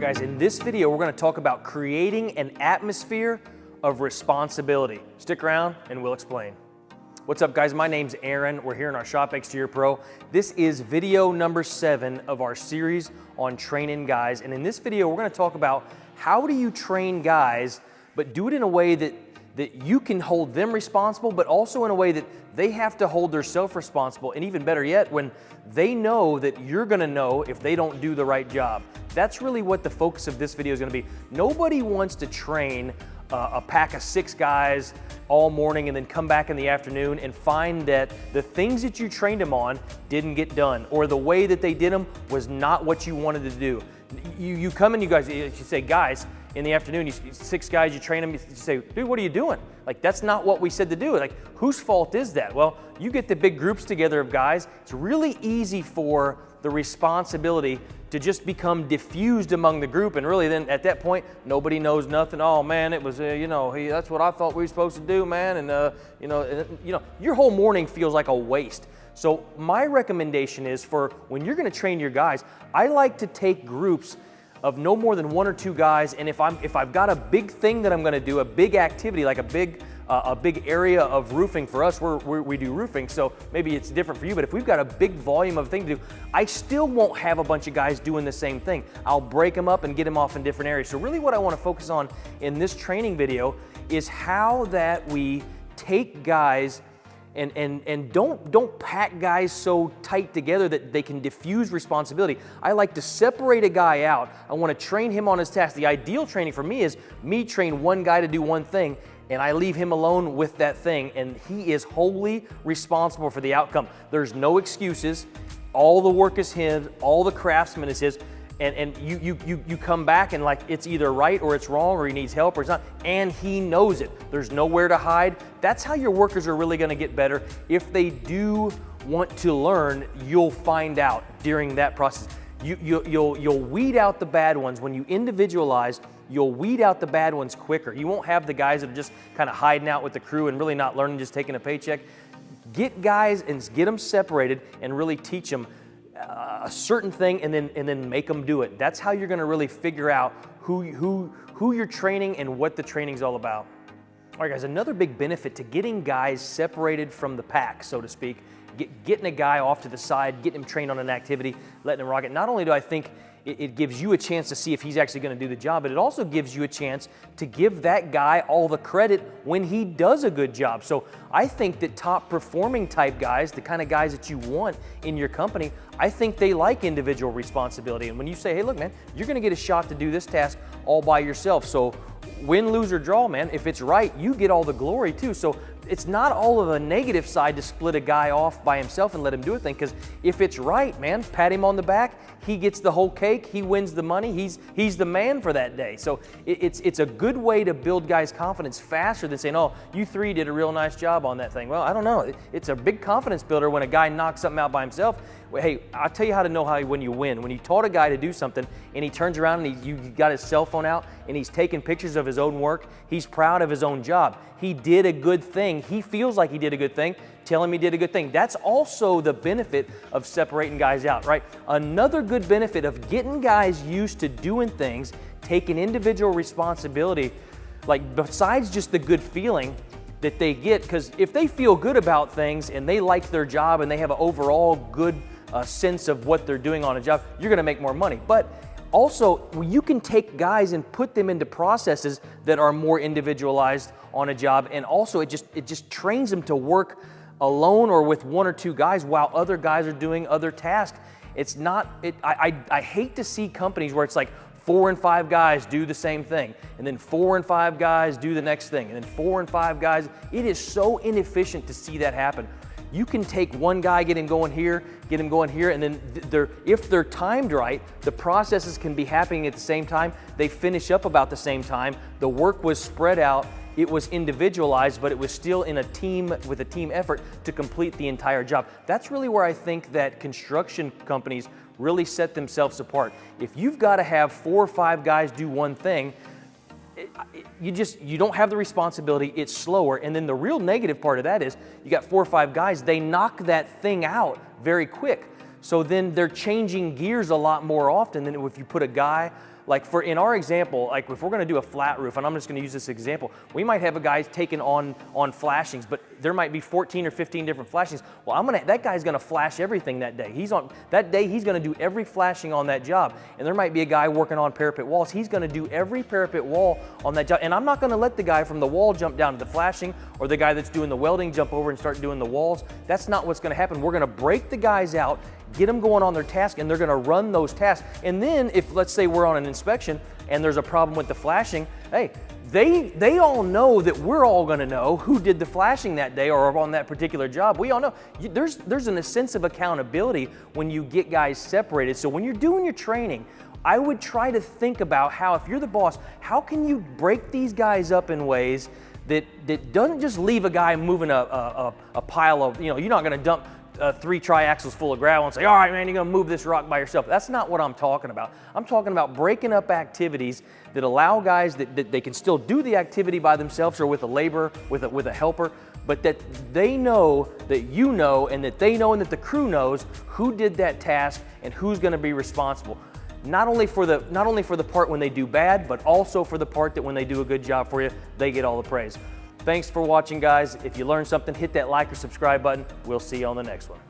guys, in this video, we're gonna talk about creating an atmosphere of responsibility. Stick around and we'll explain. What's up, guys? My name's Aaron. We're here in our Shop Exterior Pro. This is video number 7 of our series on training guys. And in this video, we're gonna talk about how do you train guys, but do it in a way that you can hold them responsible, but also in a way that they have to hold themselves responsible. And even better yet, when they know that you're gonna know if they don't do the right job. That's really what the focus of this video is gonna be. Nobody wants to train a pack of 6 guys all morning and then come back in the afternoon and find that the things that you trained them on didn't get done, or the way that they did them was not what you wanted to do. You come and you say, guys, in the afternoon, 6 guys, you train them, you say, dude, what are you doing? Like, that's not what we said to do. Like, whose fault is that? Well, you get the big groups together of guys, it's really easy for the responsibility to just become diffused among the group, and really then at that point, nobody knows nothing. Oh man, it was, that's what I thought we were supposed to do, man, and your whole morning feels like a waste. So my recommendation is, for when you're gonna train your guys, I like to take groups of no more than 1 or 2 guys, and if I've got a big thing that I'm gonna do, a big activity, like a big area of roofing. For us, we do roofing, so maybe it's different for you, but if we've got a big volume of things to do, I still won't have a bunch of guys doing the same thing. I'll break them up and get them off in different areas. So really what I wanna focus on in this training video is how that we take guys and don't pack guys so tight together that they can diffuse responsibility. I like to separate a guy out. I want to train him on his task. The ideal training for me is me train one guy to do one thing, and I leave him alone with that thing, and he is wholly responsible for the outcome. There's no excuses. All the work is his, all the craftsman is his, and you come back and like it's either right or it's wrong, or he needs help or it's not, and he knows it. There's nowhere to hide. That's how your workers are really gonna get better. If they do want to learn, you'll find out during that process. You'll weed out the bad ones. When you individualize, you'll weed out the bad ones quicker. You won't have the guys that are just kind of hiding out with the crew and really not learning, just taking a paycheck. Get guys and get them separated and really teach them a certain thing, and then make them do it. That's how you're gonna really figure out who you're training and what the training's all about. All right, guys, another big benefit to getting guys separated from the pack, so to speak, getting a guy off to the side, getting him trained on an activity, letting him rock it. Not only do I think it gives you a chance to see if he's actually gonna do the job, but it also gives you a chance to give that guy all the credit when he does a good job. So I think that top performing type guys, the kind of guys that you want in your company, I think they like individual responsibility. And when you say, hey, look, man, you're gonna get a shot to do this task all by yourself. So win, lose, or draw, man, if it's right, you get all the glory too. So it's not all of a negative side to split a guy off by himself and let him do a thing, because if it's right, man, pat him on the back, he gets the whole cake, he wins the money, he's the man for that day. So it's a good way to build guys' confidence faster than saying, oh, you 3 did a real nice job on that thing. Well, I don't know. It's a big confidence builder when a guy knocks something out by himself. Hey, I'll tell you how to know when you win. When you taught a guy to do something and he turns around and you got his cell phone out and he's taking pictures of his own work, he's proud of his own job. He did a good thing. He feels like he did a good thing. Tell him he did a good thing. That's also the benefit of separating guys out, right? Another good benefit of getting guys used to doing things, taking individual responsibility, like besides just the good feeling that they get, because if they feel good about things and they like their job and they have an overall good sense of what they're doing on a job, you're gonna make more money. But also, you can take guys and put them into processes that are more individualized on a job, and also it just trains them to work alone or with 1 or 2 guys while other guys are doing other tasks. It's not, I hate to see companies where it's like 4 and 5 guys do the same thing, and then 4 and 5 guys do the next thing, and then 4 and 5 guys. It is so inefficient to see that happen. You can take one guy, get him going here, and then if they're timed right, the processes can be happening at the same time. They finish up about the same time. The work was spread out. It was individualized, but it was still in a team with a team effort to complete the entire job. That's really where I think that construction companies really set themselves apart. If you've got to have 4 or 5 guys do one thing, you don't have the responsibility, it's slower. And then the real negative part of that is you got 4 or 5 guys, they knock that thing out very quick. So then they're changing gears a lot more often than if you put a guy Like in our example, like if we're gonna do a flat roof, and I'm just gonna use this example, we might have a guy taking on flashings, but there might be 14 or 15 different flashings. Well, that guy's gonna flash everything that day. He's gonna do every flashing on that job. And there might be a guy working on parapet walls. He's gonna do every parapet wall on that job. And I'm not gonna let the guy from the wall jump down to the flashing, or the guy that's doing the welding jump over and start doing the walls. That's not what's gonna happen. We're gonna break the guys out, get them going on their task, and they're gonna run those tasks. And then if, let's say we're on an inspection and there's a problem with the flashing, hey, they all know that we're all gonna know who did the flashing that day or on that particular job. We all know. There's a sense of accountability when you get guys separated. So when you're doing your training, I would try to think about how, if you're the boss, how can you break these guys up in ways that doesn't just leave a guy moving a pile of, you're not gonna dump 3 triaxles full of gravel and say, all right, man, you're gonna move this rock by yourself. That's not what I'm talking about. I'm talking about breaking up activities that allow guys that they can still do the activity by themselves or with a laborer, with a helper, but that they know, that you know, and that they know and that the crew knows who did that task and who's gonna be responsible. Not only for the part when they do bad, but also for the part that when they do a good job for you, they get all the praise. Thanks for watching, guys. If you learned something, hit that like or subscribe button. We'll see you on the next one.